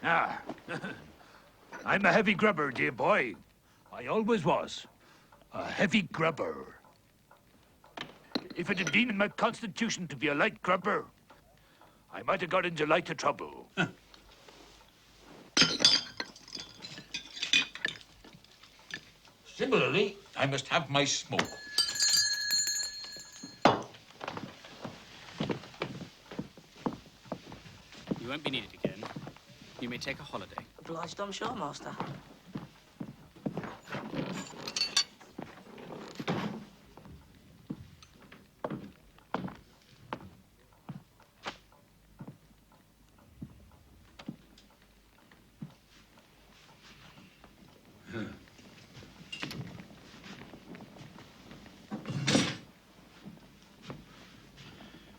Ah, I'm a heavy grubber, dear boy. I always was. A heavy grubber. If it had been in my constitution to be a light grubber, I might have got into lighter trouble. Similarly, I must have my smoke. You won't be needed again. You may take a holiday. Obliged, I'm sure, Master.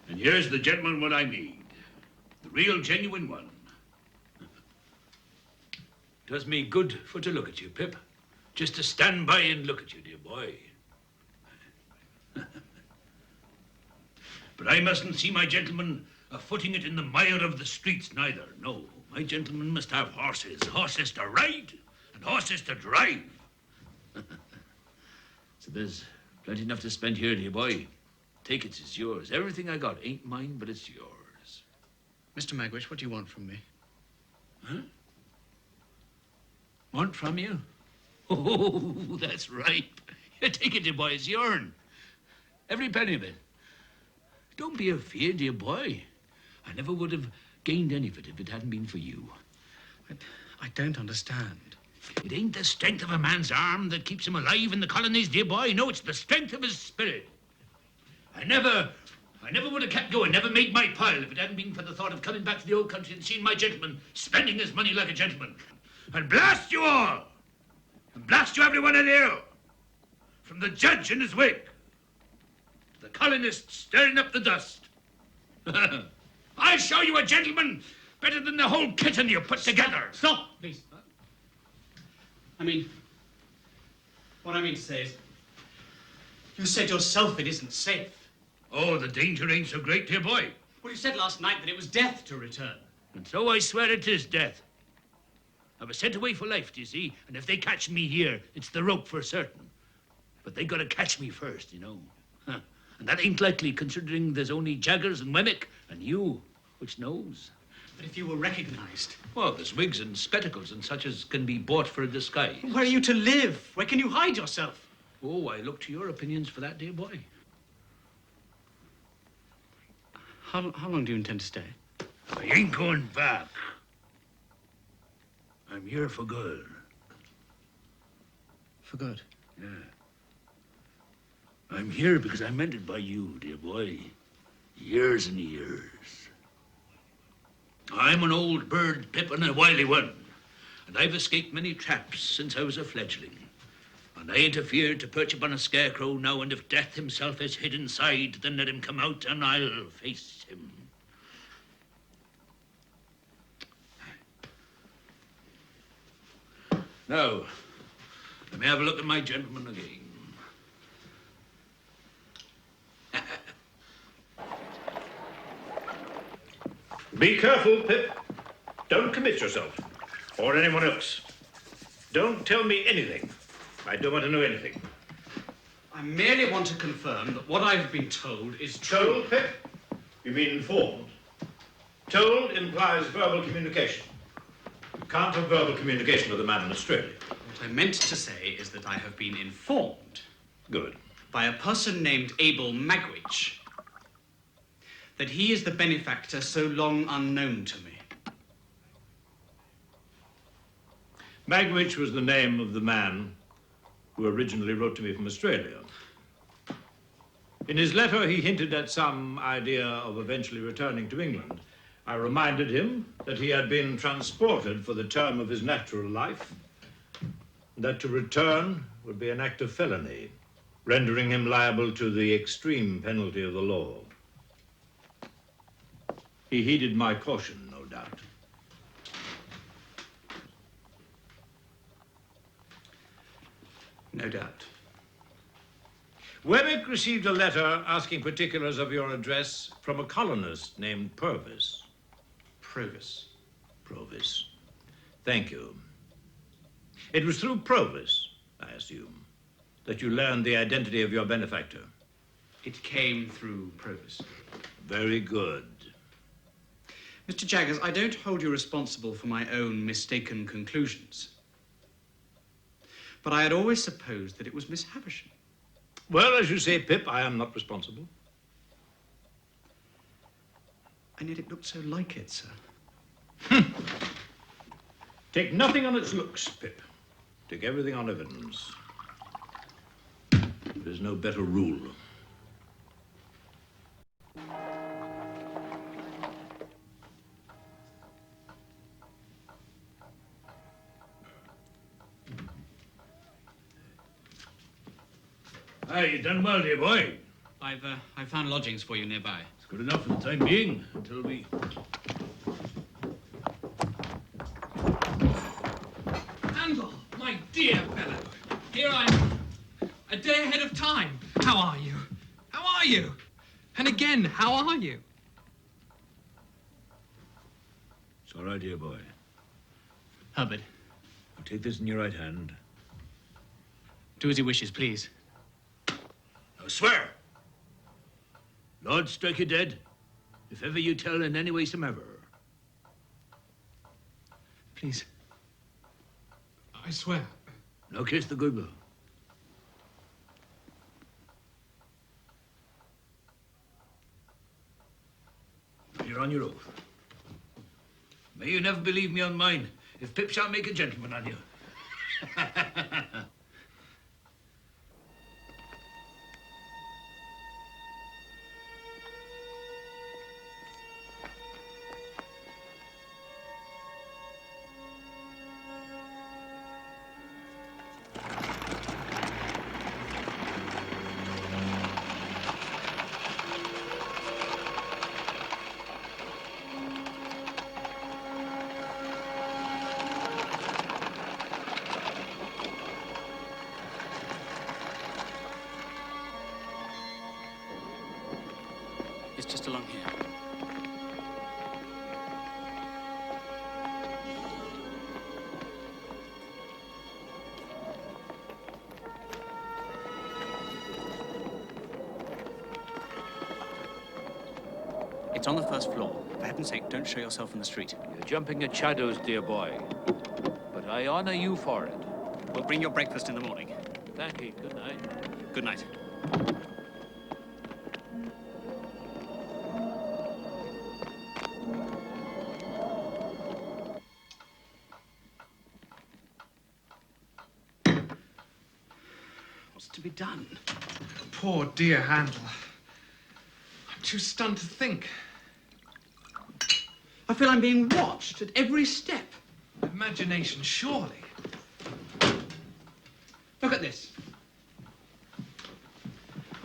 And here's the gentleman what I need. The real, genuine one. Does me good for to look at you, Pip. Just to stand by and look at you, dear boy. But I mustn't see my gentleman a-footing it in the mire of the streets, neither. No, my gentleman must have horses. Horses to ride and horses to drive. So there's plenty enough to spend here, dear boy. Take it, it's yours. Everything I got ain't mine, but it's yours. Mr. Magwitch, what do you want from me? Huh? Want from you? Oh, that's right. Take it, dear boy, it's yourn. Every penny of it. Don't be afeard, dear boy. I never would have gained any of it if it hadn't been for you. I don't understand. It ain't the strength of a man's arm that keeps him alive in the colonies, dear boy. No, it's the strength of his spirit. I never would have kept going, never made my pile if it hadn't been for the thought of coming back to the old country and seeing my gentleman spending his money like a gentleman. And blast you all! And blast you everyone in here! From the judge in his wig to the colonists stirring up the dust. I'll show you a gentleman better than the whole kitten you put together. Stop, please. What I mean to say is, you said yourself it isn't safe. Oh, the danger ain't so great, dear boy. Well, you said last night that it was death to return. And so I swear it is death. I was sent away for life, do you see? And if they catch me here, it's the rope for certain. But they gotta catch me first, you know. Huh. And that ain't likely, considering there's only Jaggers and Wemmick and you, which knows. But if you were recognized... Well, there's wigs and spectacles and such as can be bought for a disguise. Where are you to live? Where can you hide yourself? Oh, I look to your opinions for that, dear boy. How long do you intend to stay? I ain't going back. I'm here for good. For good? Yeah. I'm here because I meant it by you, dear boy. Years and years. I'm an old bird, Pip, and a wily one. And I've escaped many traps since I was a fledgling. And I ain't afeard to perch upon a scarecrow now, and if death himself is hid inside, then let him come out and I'll face him. Now, let me have a look at my gentleman again. Be careful, Pip. Don't commit yourself, or anyone else. Don't tell me anything. I don't want to know anything. I merely want to confirm that what I've been told is true. Told, Pip? You mean informed? Told implies verbal communication. You can't have verbal communication with a man in Australia. What I meant to say is that I have been informed. Good. By a person named Abel Magwitch that he is the benefactor so long unknown to me. Magwitch was the name of the man who originally wrote to me from Australia. In his letter, he hinted at some idea of eventually returning to England. I reminded him that he had been transported for the term of his natural life, and that to return would be an act of felony, rendering him liable to the extreme penalty of the law. He heeded my caution, no doubt. No doubt. Wemmick received a letter asking particulars of your address from a colonist named Purvis. Provis. Provis. Thank you. It was through Provis, I assume, that you learned the identity of your benefactor. It came through Provis. Very good. Mr. Jaggers, I don't hold you responsible for my own mistaken conclusions. But I had always supposed that it was Miss Havisham. Well, as you say, Pip, I am not responsible. And yet it looked so like it, sir. Take nothing on its looks, Pip. Take everything on evidence. There's no better rule. Aye, you done well, dear boy. I've found lodgings for you nearby. It's good enough for the time being, until we... Handel, my dear fellow, here I am, a day ahead of time. How are you? How are you? And again, how are you? It's all right, dear boy. Herbert, Now take this in your right hand. do as he wishes, please. Now swear. Lord strike you dead, if ever you tell in any way somever. Please. I swear. Now kiss the good girl. You're on your oath. May you never believe me on mine, if Pip shall make a gentleman on you. It's just along here. It's on the first floor. For heaven's sake, don't show yourself in the street. You're jumping at shadows, dear boy. But I honor you for it. We'll bring your breakfast in the morning. Thank you. Good night. Good night. What's to be done? Poor dear Handel. I'm too stunned to think. I feel I'm being watched at every step. Imagination, surely. Look at this.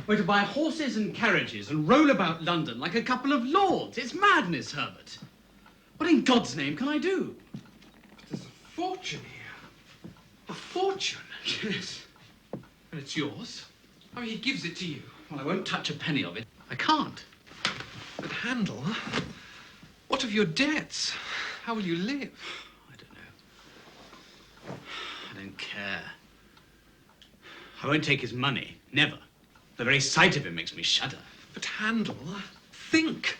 We're to buy horses and carriages and roll about London like a couple of lords. It's madness, Herbert. What in God's name can I do? There's a fortune here. A fortune? Yes. And it's yours? I mean, he gives it to you. Well, I won't touch a penny of it. I can't. But Handel, what of your debts? How will you live? I don't know. I don't care. I won't take his money. Never. The very sight of him makes me shudder. But Handel, think.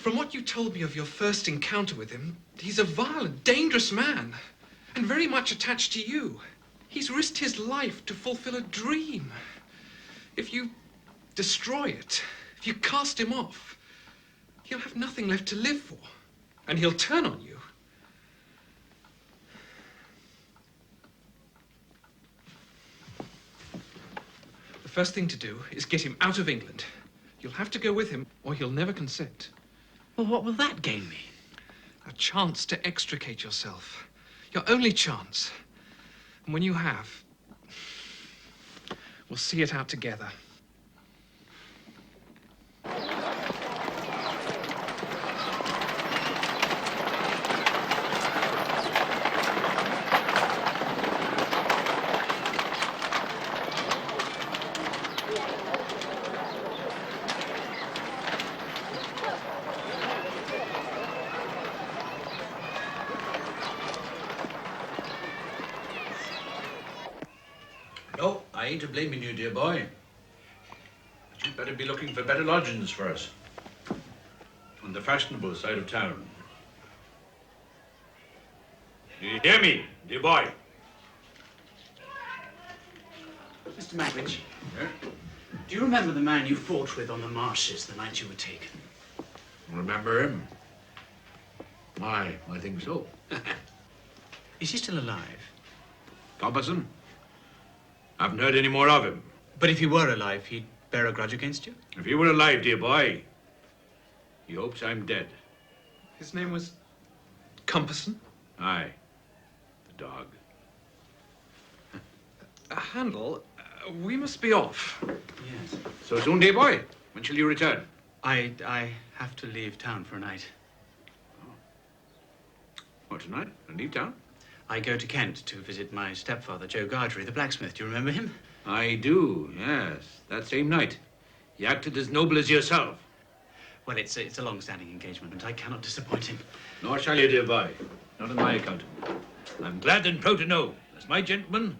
From what you told me of your first encounter with him, he's a violent, dangerous man, and very much attached to you. He's risked his life to fulfill a dream. If you destroy it, if you cast him off, he'll have nothing left to live for, and he'll turn on you. The first thing to do is get him out of England. You'll have to go with him, or he'll never consent. Well, what will that gain me? A chance to extricate yourself. Your only chance. And when you have, we'll see it out together. I ain't to blaming you, dear boy. But you'd better be looking for better lodgings for us. On the fashionable side of town. Do you hear me, dear boy? Mr. Magwitch, Yeah? do you remember the man you fought with on the marshes the night you were taken? Remember him? Aye, I think so. Is he still alive? Hopkins? Haven't heard any more of him. But if he were alive, he'd bear a grudge against you? If he were alive, dear boy, he hopes I'm dead. His name was Compasson? Aye, the dog. Handel, we must be off. Yes. So soon, dear boy? When shall you return? I have to leave town for a night. What, tonight? And leave town? I go to Kent to visit my stepfather, Joe Gargery, the blacksmith. Do you remember him? I do, yes. That same night. He acted as noble as yourself. Well, it's a long-standing engagement, and I cannot disappoint him. Nor shall you, dear boy. Not on my account. I'm glad and proud to know, as my gentleman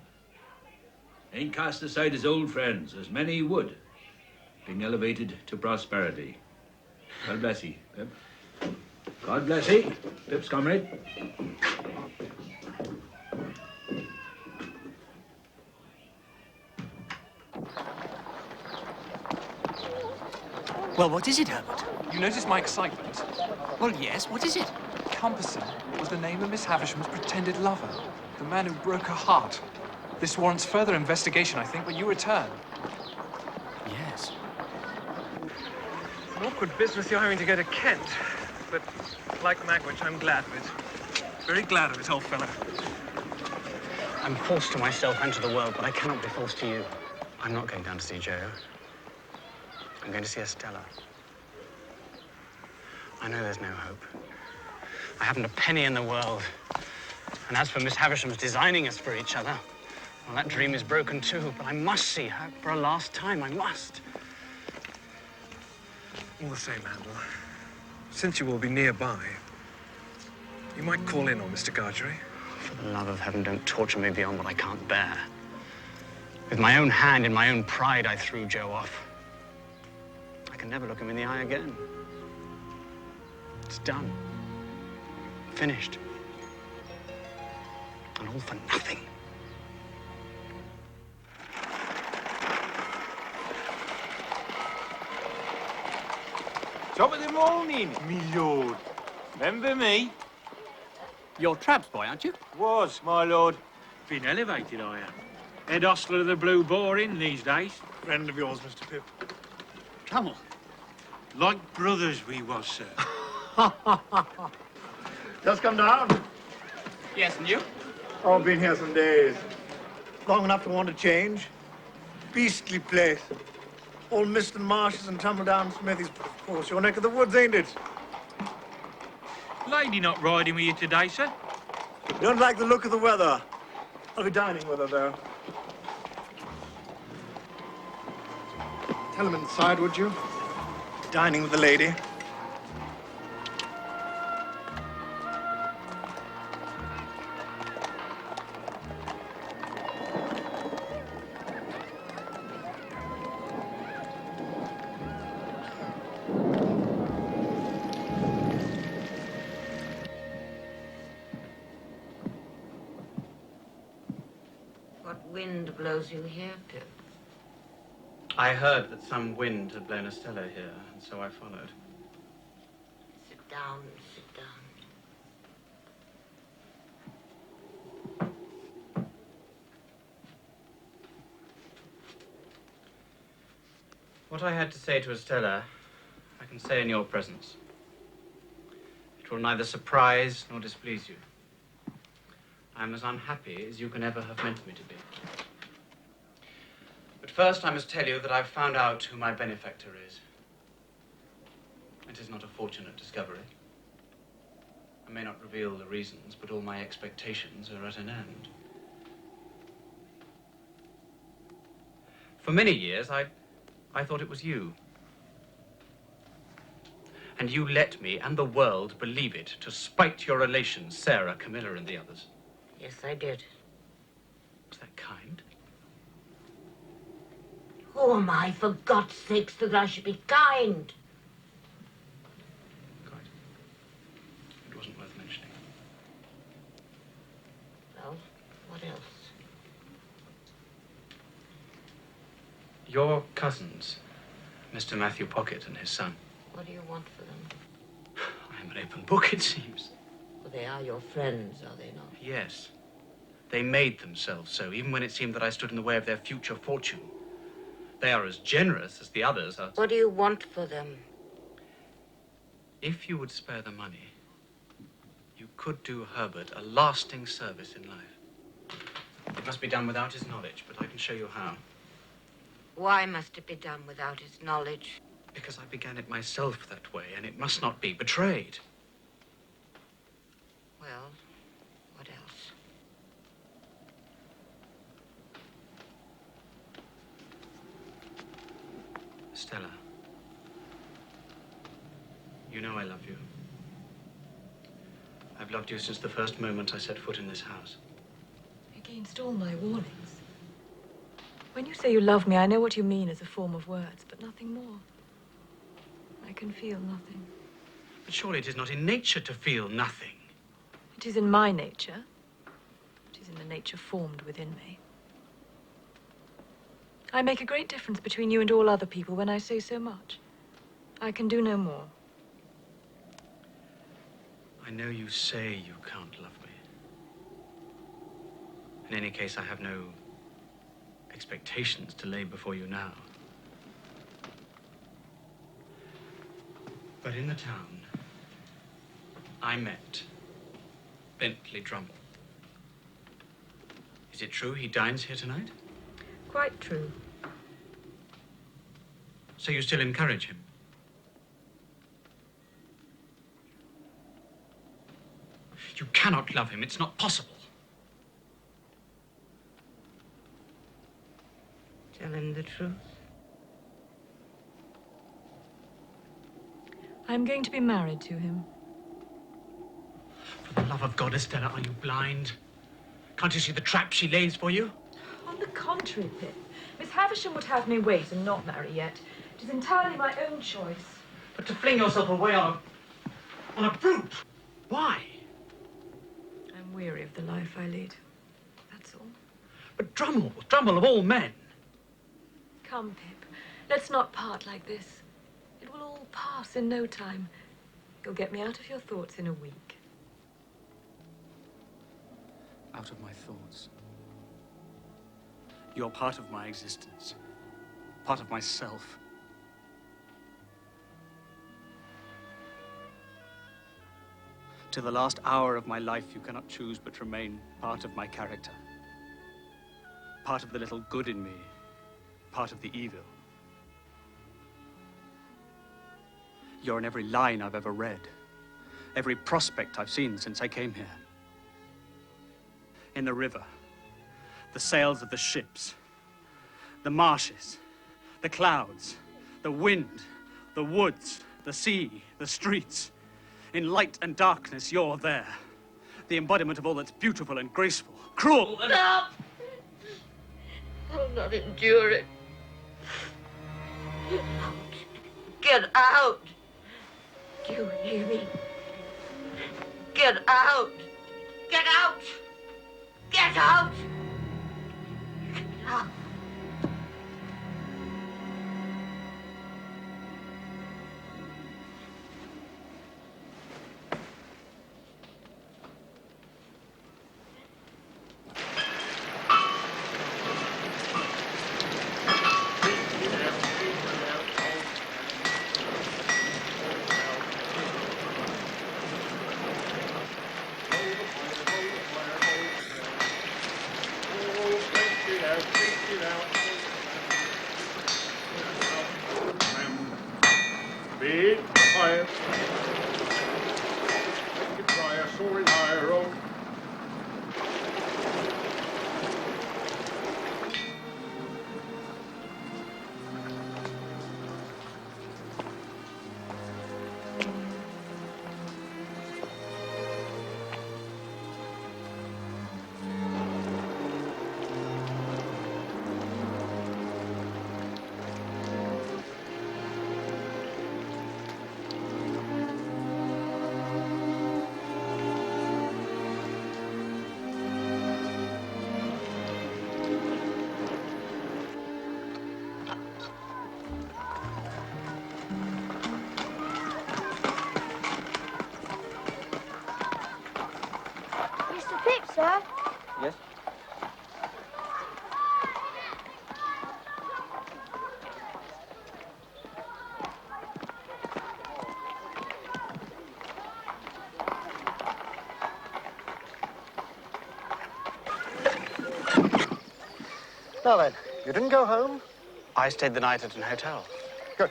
ain't cast aside his old friends, as many would, being elevated to prosperity. God bless ye, Pip. God bless ye, Pip's comrade. Well, what is it, Herbert? You notice my excitement? Well, yes, what is it? Compasson was the name of Miss Havisham's pretended lover, the man who broke her heart. This warrants further investigation, I think, when you return. Yes. An awkward business you're having to go to Kent, but like Magwitch, I'm glad of it. Very glad of it, old fellow. I'm false to myself and to the world, but I cannot be false to you. I'm not going down to see Joe. I'm going to see Estella. I know there's no hope. I haven't a penny in the world. And as for Miss Havisham's designing us for each other, well, that dream is broken too, but I must see her for a last time. I must. All the same, Handel, since you will be nearby, you might call in on Mr. Gargery. For the love of heaven, don't torture me beyond what I can't bear. With my own hand, in my own pride, I threw Joe off. I can never look him in the eye again. It's done. Finished. And all for nothing. Top of the morning, me lord. Remember me? You're Trabb's boy, aren't you? Was, my lord. Been elevated, I am. Head hostler of the Blue Boar Inn these days. Friend of yours, Mr. Pip. Trouble. Like brothers we was, sir. Just come down. Yes, and you? Oh, been here some days. Long enough to want to change. Beastly place. All mist and marshes and tumble down smithies. Of course, your neck of the woods, ain't it? Lady not riding with you today, sir? You don't like the look of the weather. I'll be dining with her, though. Tell him inside, would you? Dining with the lady. What wind blows you here, Pip? I heard that some wind had blown Estella here, and so I followed. Sit down, sit down. What I had to say to Estella, I can say in your presence. It will neither surprise nor displease you. I am as unhappy as you can ever have meant me to be. But first, I must tell you that I've found out who my benefactor is. It is not a fortunate discovery. I may not reveal the reasons, but all my expectations are at an end. For many years, I thought it was you. And you let me and the world believe it to spite your relations, Sarah, Camilla, and the others. Yes, I did. Was that kind? Who am I, for God's sakes, that I should be kind? Quite. It wasn't worth mentioning. Well, what else? Your cousins, Mr. Matthew Pocket and his son. What do you want for them? I'm an open book, it seems. Well, they are your friends, are they not? Yes. They made themselves so, even when it seemed that I stood in the way of their future fortune. They are as generous as the others are. What do you want for them? If you would spare the money, you could do Herbert a lasting service in life. It must be done without his knowledge, but I can show you how. Why must it be done without his knowledge? Because I began it myself that way, and it must not be betrayed. Well, what else? Stella, you know I love you. I've loved you since the first moment I set foot in this house. Against all my warnings. When you say you love me, I know what you mean as a form of words, but nothing more. I can feel nothing. But surely it is not in nature to feel nothing. It is in my nature. It is in the nature formed within me. I make a great difference between you and all other people when I say so much. I can do no more. I know you say you can't love me. In any case, I have no expectations to lay before you now. But in the town, I met Bentley Drummle. Is it true he dines here tonight? Quite true. So you still encourage him? You cannot love him. It's not possible. Tell him the truth. I'm going to be married to him. For the love of God, Estella, are you blind? Can't you see the trap she lays for you? On the contrary, Pip. Miss Havisham would have me wait and not marry yet. It is entirely my own choice. But to fling yourself away on a brute. Why? I'm weary of the life I lead. That's all. But Drummle of all men. Come, Pip. Let's not part like this. It will all pass in no time. You'll get me out of your thoughts in a week. Out of my thoughts. You're part of my existence. Part of myself. Till the last hour of my life, you cannot choose but remain part of my character. Part of the little good in me. Part of the evil. You're in every line I've ever read. Every prospect I've seen since I came here. In the river. The sails of the ships. The marshes. The clouds. The wind. The woods. The sea. The streets. In light and darkness, you're there. The embodiment of all that's beautiful and graceful. Cruel and... Stop! I'll not endure it. Get out. Get out. Do you hear me? Get out. Get out. Get out. Get out. Be quiet. Make it try a soaring high road. sir? Yes? Now then, you didn't go home? I stayed the night at an hotel. Good.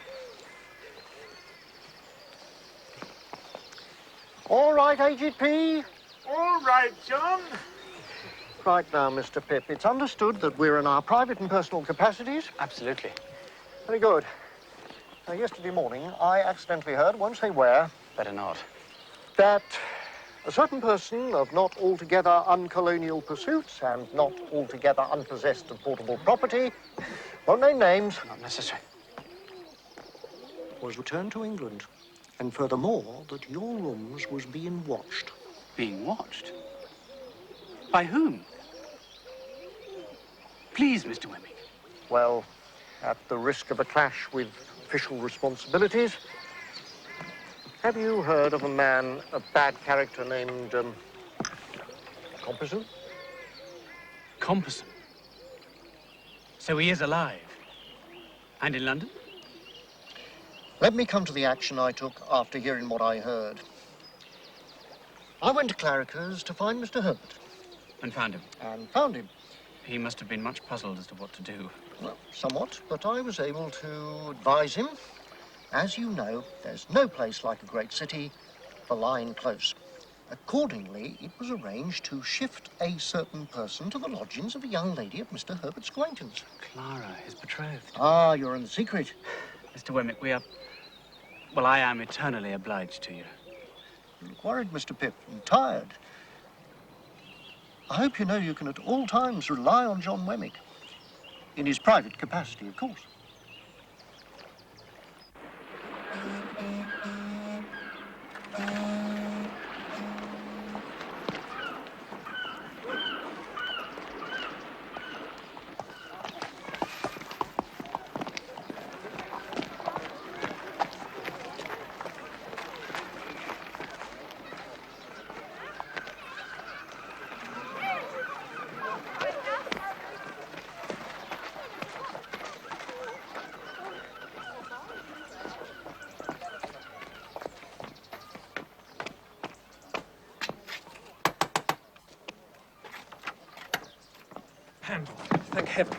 All right, Aged P. All right, John. Right now, Mr. Pip, it's understood that we're in our private and personal capacities. Absolutely. Very good. Now, yesterday morning, I accidentally heard, won't say where, Better not. that a certain person of not altogether uncolonial pursuits and not altogether unpossessed of portable property, won't name names, Not necessary. was returned to England. And furthermore, that your rooms was being watched. Being watched? By whom? Please, Mr. Wemmick. Well, at the risk of a clash with official responsibilities, have you heard of a man of bad character named, Compeyson? Compeyson? So he is alive? And in London? Let me come to the action I took after hearing what I heard. I went to Claricas to find Mr. Herbert. And found him? And found him. He must have been much puzzled as to what to do. Well, somewhat, but I was able to advise him. As you know, there's no place like a great city for lying close. Accordingly, it was arranged to shift a certain person to the lodgings of a young lady of Mr. Herbert's acquaintance. Clara, his betrothed. Ah, you're in the secret. Mr. Wemmick, we are... Well, I am eternally obliged to you. You look worried, Mr. Pip, and tired. I hope you know you can at all times rely on John Wemmick. In his private capacity, of course. Handle. Thank heaven.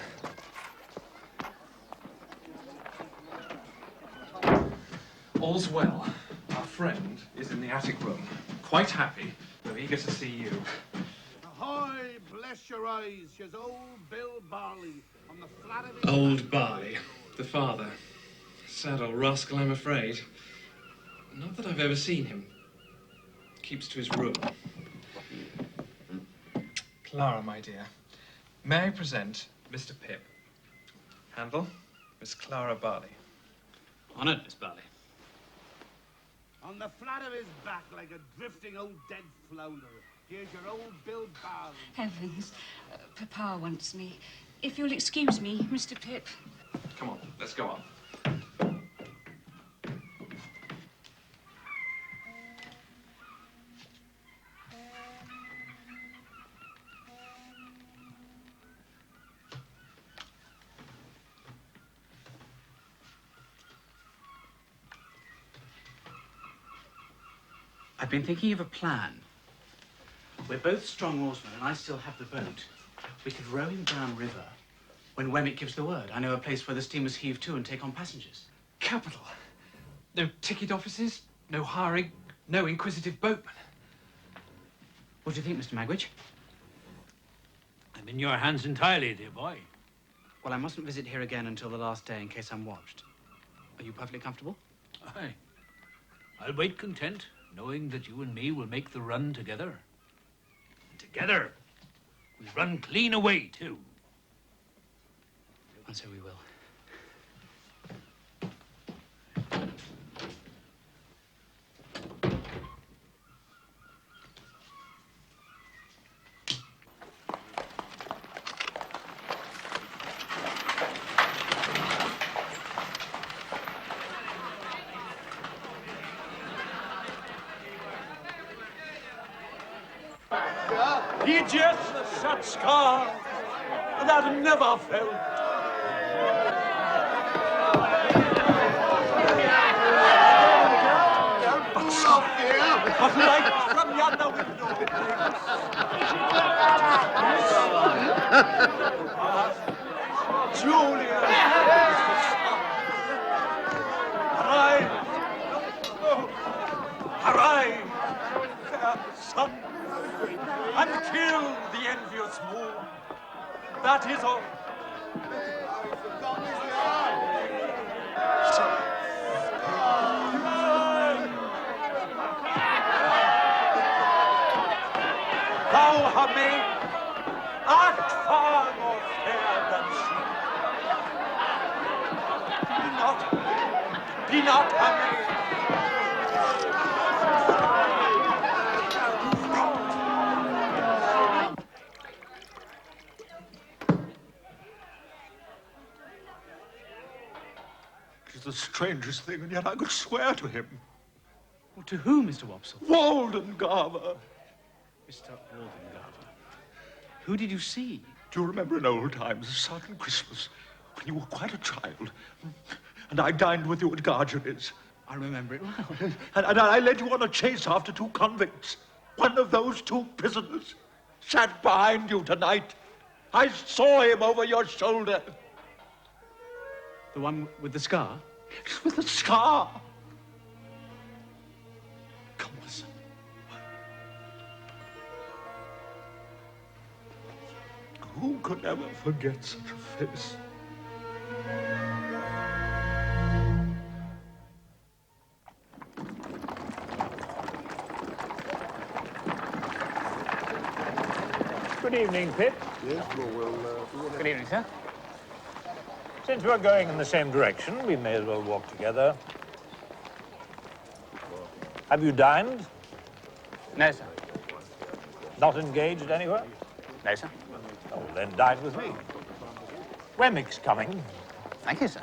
All's well. Our friend is in the attic room, quite happy, though eager to see you. Ahoy, bless your eyes, she's old Bill Barley on the flat of his... Old Barley, the father. Sad old rascal, I'm afraid. Not that I've ever seen him. Keeps to his room. Clara, my dear, may I present Mr. Pip? Handel, Miss Clara Barley. Honoured, Miss Barley. On the flat of his back like a drifting old dead flounder. Here's your old Bill Barley. Heavens, Papa wants me. If you'll excuse me, Mr. Pip. Come on, let's go on. I've been thinking of a plan. We're both strong oarsmen, and I still have the boat. We could row him down river when Wemmick gives the word. I know a place where the steamers heave to and take on passengers. Capital. No ticket offices, no hiring, no inquisitive boatmen. What do you think, Mr. Magwitch? I'm in your hands entirely, dear boy. Well, I mustn't visit here again until the last day in case I'm watched. Are you perfectly comfortable? Aye. I'll wait content, knowing that you and me will make the run together. And together, we run clean away, too. And so we will. He just such scar that I've never felt. But soft air, but light from yonder window. Julia, arise, arise, fair son, and kill the envious moon. That is all. Thou, her maid, art far more fair than she. Be not her maid. It is the strangest thing, and yet I could swear to him. Well, to whom, Mr. Wopsle? Walden Garver. Mr. Waldengarver. Who did you see? Do you remember in old times, a certain Christmas, when you were quite a child, and I dined with you at Gargery's? I remember it well. And I led you on a chase after two convicts. One of those two prisoners sat behind you tonight. I saw him over your shoulder. The one with the scar? With the scar. Come, listen. Who could ever forget such a face? Good evening, Pip. Yes, well, Good evening, sir. Since we're going in the same direction, we may as well walk together. Have you dined? No, sir. Not engaged anywhere? No, sir. Oh, well, then dine with me. Wemmick's coming. Thank you, sir.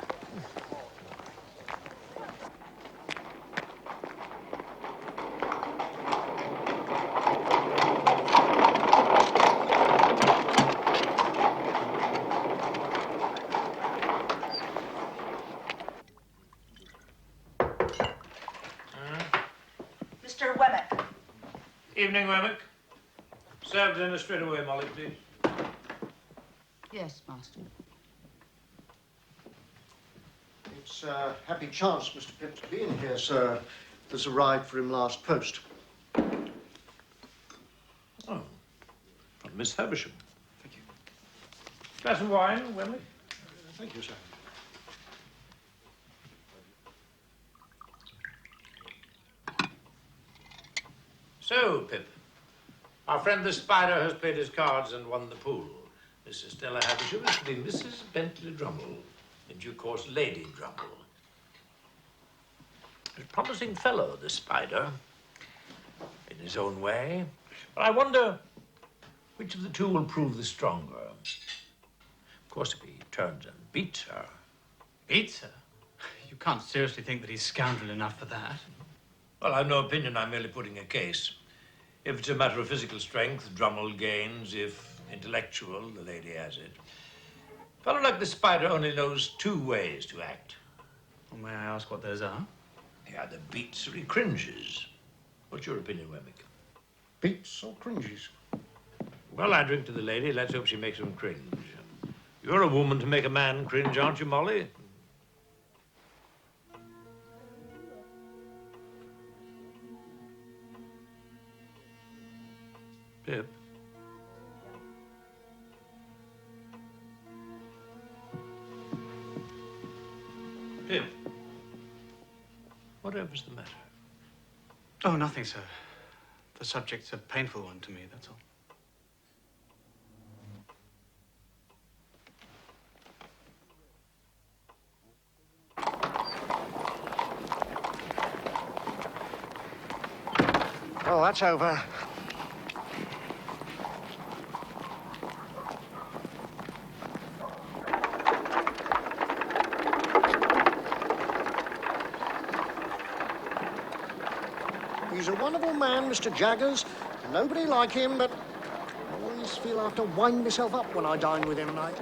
Mr. Wemmick. Evening, Wemmick. Serve dinner straight away, Molly, please. Yes, Master. It's a happy chance, Mr. Pip, to be in here, sir. There's a ride for him last post. Oh, from Miss Havisham. Thank you. Glass of wine, Wemmick? Thank you, sir. So, Pip, our friend the Spider has played his cards and won the pool. Mrs. Stella Havisham is to be Mrs. Bentley Drummle, in due course Lady Drummle. A promising fellow, the Spider, in his own way. But I wonder which of the two will prove the stronger. Of course, if he turns and beats her. Beats her? You can't seriously think that he's scoundrel enough for that. Well, I've no opinion. I'm merely putting a case. If it's a matter of physical strength, Drummle gains. If intellectual, the lady has it. A fellow like the Spider only knows two ways to act. Well, may I ask what those are? He either beats or he cringes. What's your opinion, Wemmick? Beats or cringes? Well, I drink to the lady. Let's hope she makes him cringe. You're a woman to make a man cringe, aren't you, Molly? Pip. Pip. Whatever's the matter? Oh, nothing, sir. The subject's a painful one to me, that's all. Oh, that's over. He's a wonderful man, Mr. Jaggers. Nobody like him, but always feel I have to wind myself up when I dine with him. I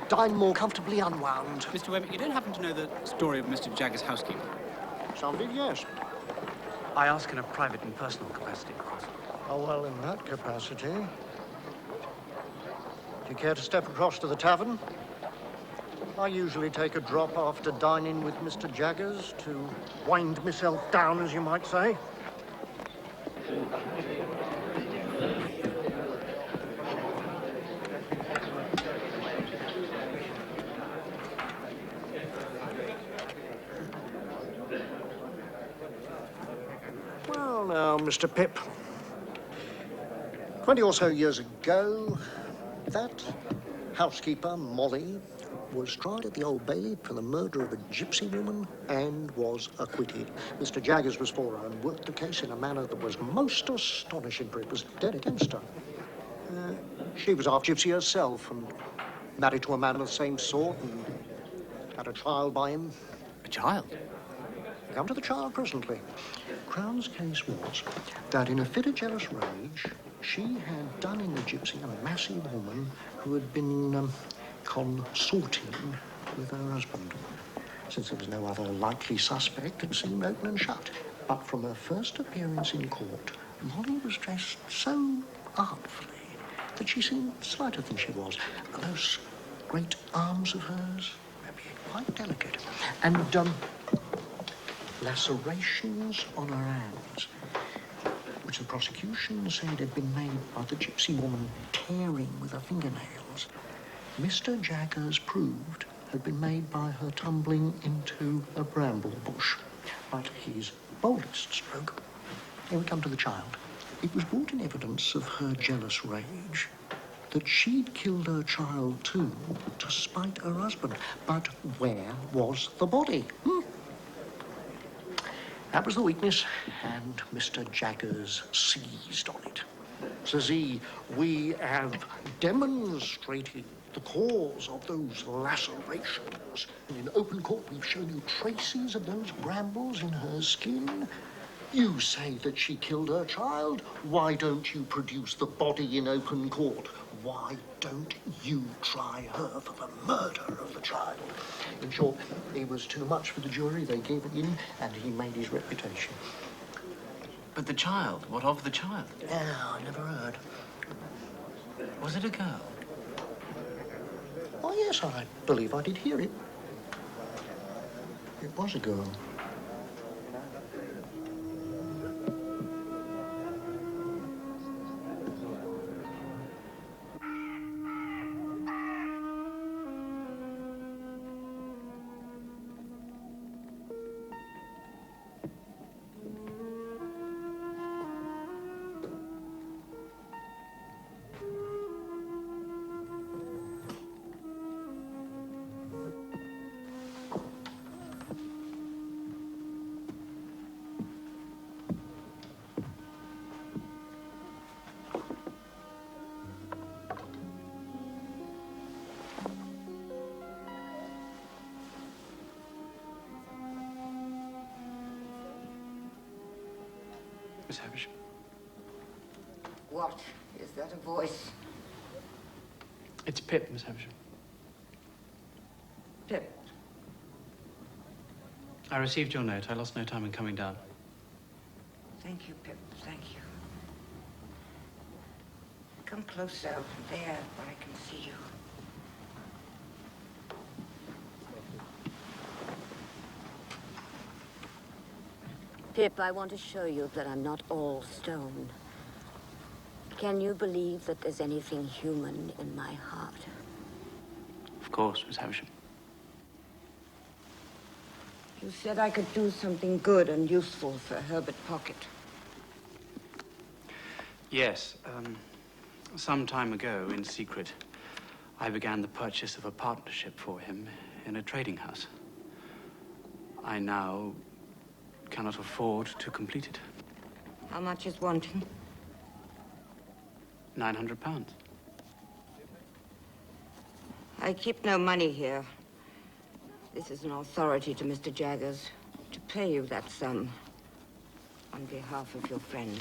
dine more comfortably unwound. Mr. Webb, you don't happen to know the story of Mr. Jagger's housekeeper? Some did, yes. I ask in a private and personal capacity, of course. Oh, well, in that capacity. Do you care to step across to the tavern? I usually take a drop after dining with Mr. Jaggers to wind myself down, as you might say. Well, now, Mr. Pip, 20 or so years ago, that housekeeper, Molly, was tried at the Old Bailey for the murder of a gypsy woman and was acquitted. Mr. Jaggers was for her and worked the case in a manner that was most astonishing, for it was dead against her. She was half gypsy herself and married to a man of the same sort and had a child by him. A child? Come to the child presently. Crown's case was that in a fit of jealous rage, she had done in the gypsy a massive woman who had been consorting with her husband. Since there was no other likely suspect, it seemed open and shut. But from her first appearance in court, Molly was dressed so artfully that she seemed slighter than she was. Those great arms of hers were quite delicate. And lacerations on her hands, which the prosecution said had been made by the gypsy woman tearing with her fingernails, Mr. Jaggers proved had been made by her tumbling into a bramble bush. But his boldest stroke, here we come to the child. It was brought in evidence of her jealous rage that she'd killed her child too to spite her husband. But where was the body? That was the weakness, and Mr. Jaggers seized on it. Says he, we have demonstrated the cause of those lacerations. And in open court, we've shown you traces of those brambles in her skin. You say that she killed her child. Why don't you produce the body in open court? Why don't you try her for the murder of the child? In short, he was too much for the jury. They gave it in, and he made his reputation. But the child? What of the child? I never heard. Was it a girl? Oh, yes, I believe I did hear it. It was a girl. Miss Havisham. What? Is that a voice? It's Pip, Miss Havisham. Pip. I received your note. I lost no time in coming down. Thank you, Pip. Thank you. Come closer over there where I can see you. Pip, I want to show you that I'm not all stone. Can you believe that there's anything human in my heart? Of course, Miss Havisham. You said I could do something good and useful for Herbert Pocket. Yes. Some time ago, in secret, I began the purchase of a partnership for him in a trading house. I now cannot afford to complete it. How much is wanting? £900. I keep no money here. This is an authority to Mr. Jaggers to pay you that sum on behalf of your friend.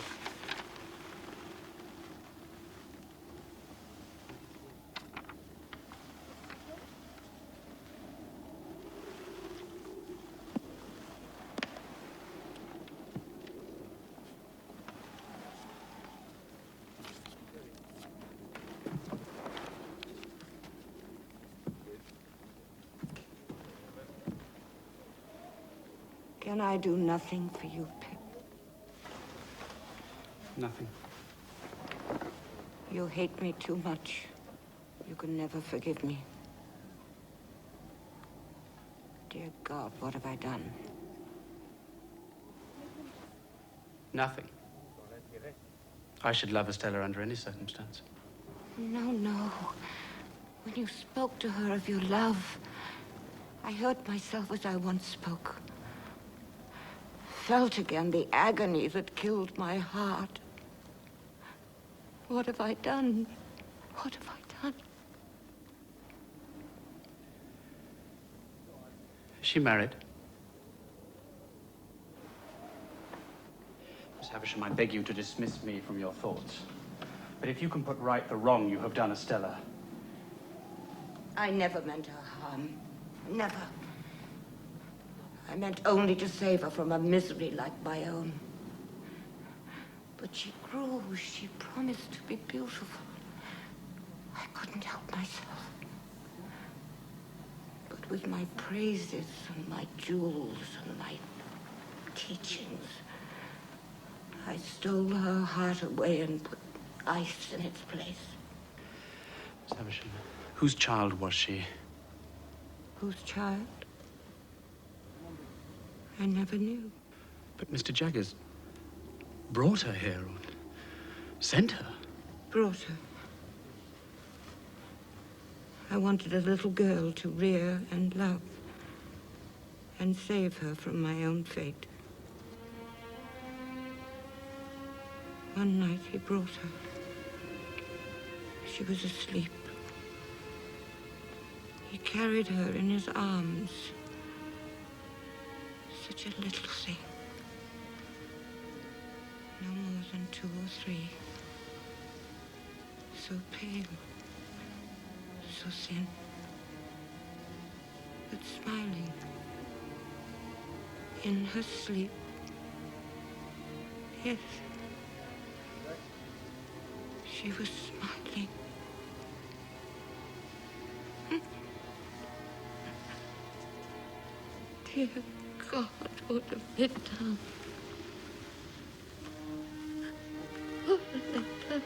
Can I do nothing for you, Pip? Nothing. You hate me too much. You can never forgive me. Dear God, what have I done? Nothing. I should love Estella under any circumstance. No, no. When you spoke to her of your love, I heard myself as I once spoke. Felt again the agony that killed my heart. What have I done? What have I done? Is she married? Miss Havisham, I beg you to dismiss me from your thoughts. But if you can put right the wrong you have done, Estella. I never meant her harm. Never. I meant only to save her from a misery like my own. But she grew. She promised to be beautiful. I couldn't help myself. But with my praises and my jewels and my teachings, I stole her heart away and put ice in its place. Miss Havisham, whose child was she? Whose child? I never knew. But Mr. Jaggers brought her here, or sent her. Brought her. I wanted a little girl to rear and love and save her from my own fate. One night he brought her. She was asleep. He carried her in his arms. Such a little thing. No more than 2 or 3. So pale. So thin. But smiling. In her sleep. Yes. She was smiling. Dear God, what have they done? What have they done?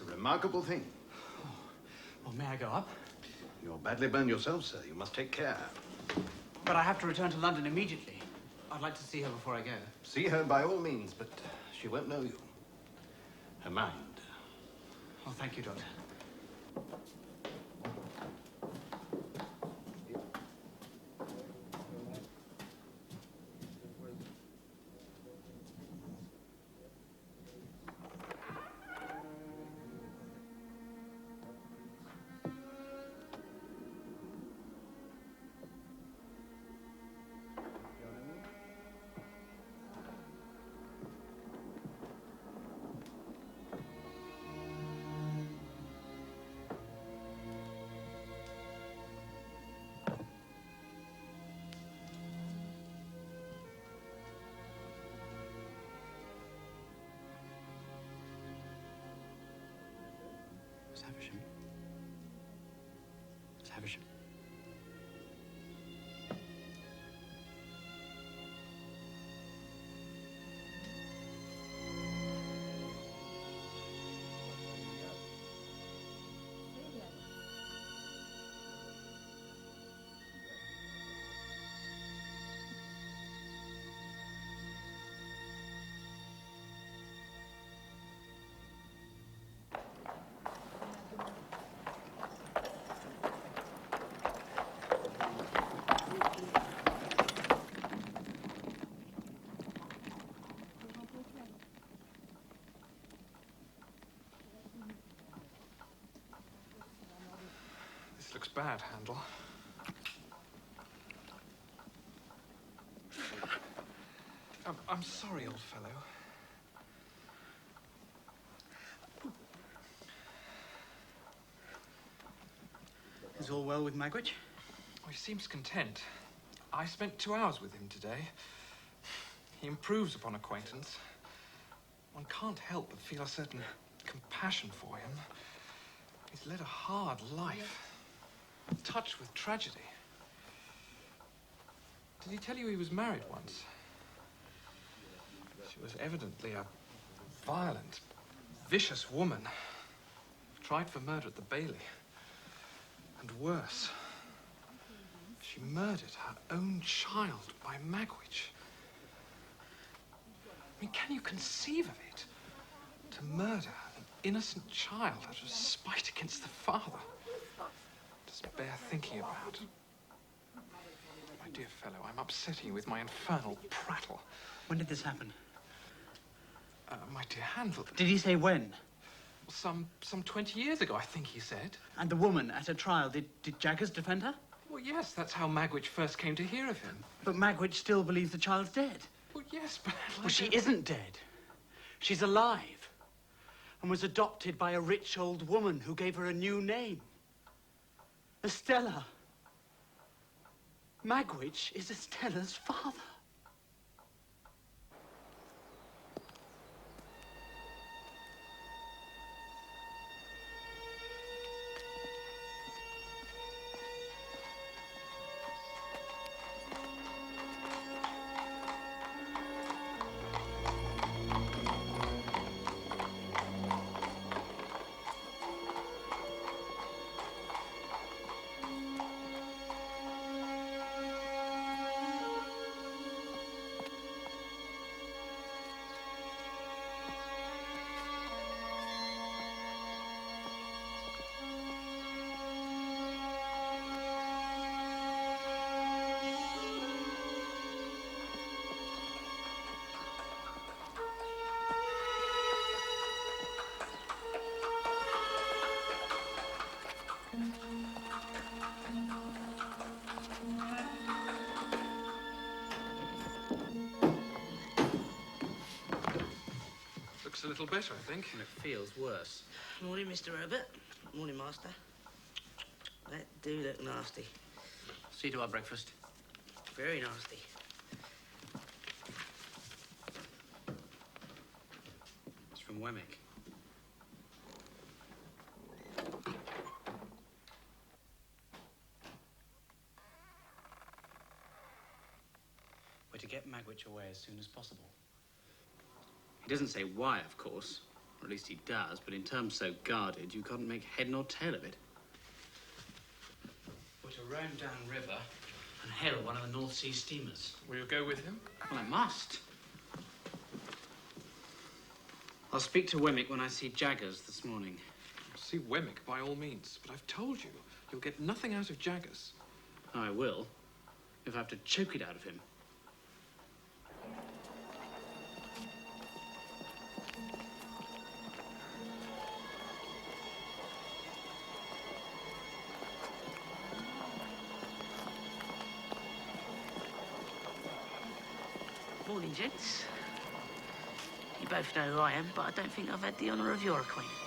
Remarkable thing. Well, may I go up? You're badly burned yourself, sir. You must take care. But I have to return to London immediately. I'd like to see her before I go. See her by all means, but she won't know you. Her mind. Oh, thank you, Doctor. looks bad, Handel. I'm sorry, old fellow. Is all well with Magwitch? Oh, he seems content. I spent 2 hours with him today. He improves upon acquaintance. One can't help but feel a certain compassion for him. He's led a hard life, touched with tragedy. Did he tell you he was married once? She was evidently a violent, vicious woman. Tried for murder at the Bailey. And worse, she murdered her own child by Magwitch. I mean, can you conceive of it? To murder an innocent child out of spite against the father. Doesn't bear thinking about. My dear fellow, I'm upsetting you with my infernal prattle. When did this happen? My dear Handel. Did he say when? Some 20 years ago, I think he said. And the woman at her trial, did Jaggers defend her? Well, yes, that's how Magwitch first came to hear of him. But Magwitch still believes the child's dead. Well, yes, but... Well, she isn't dead. She's alive. And was adopted by a rich old woman who gave her a new name. Estella. Magwitch is Estella's father. Looks a little better, I think. And it feels worse. Morning, Mr. Herbert. Morning, Master. That do look nasty. See to our breakfast. Very nasty. It's from Wemmick. We're to get Magwitch away as soon as possible. He doesn't say why, of course. Or at least he does, but in terms so guarded, you can't make head nor tail of it. We're to row downriver and hail one of the North Sea steamers. Will you go with him? Well, I must. I'll speak to Wemmick when I see Jaggers this morning. See Wemmick, by all means. But I've told you, you'll get nothing out of Jaggers. I will, if I have to choke it out of him. Morning, gents. You both know who I am, but I don't think I've had the honour of your acquaintance.